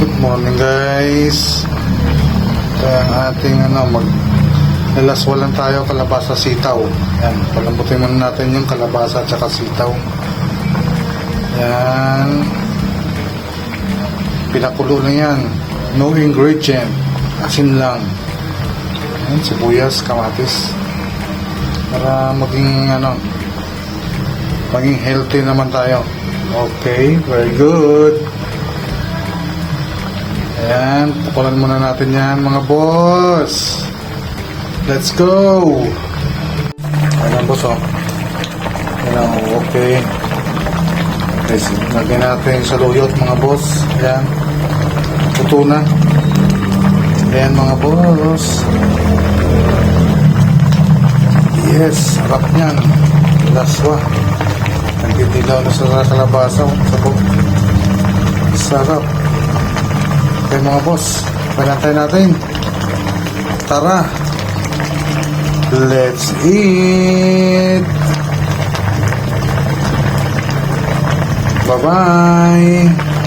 Good morning guys. Kaya ang ating nilaswa lang tayo kalabasa sitaw. Yan, palambutin muna natin yung kalabasa at saka sitaw. Yan. Pinakulo lang yan. No ingredient. Asin lang. Yan, sibuyas, kamatis. Para maging maging healthy naman tayo. Okay, very good. Ayan, pukulan muna natin yan mga boss. Let's go. Ayan boss oh. Ayan, okay. Okay, lagyan natin sa luyot mga boss. Ayan. Tuto na. Ayan mga boss. Yes, sarap niyan. Laswa. Nagdidilaw na sa kalabasa. Sarap. Okay mga boss, panantay natin. Tara, let's eat. Bye bye.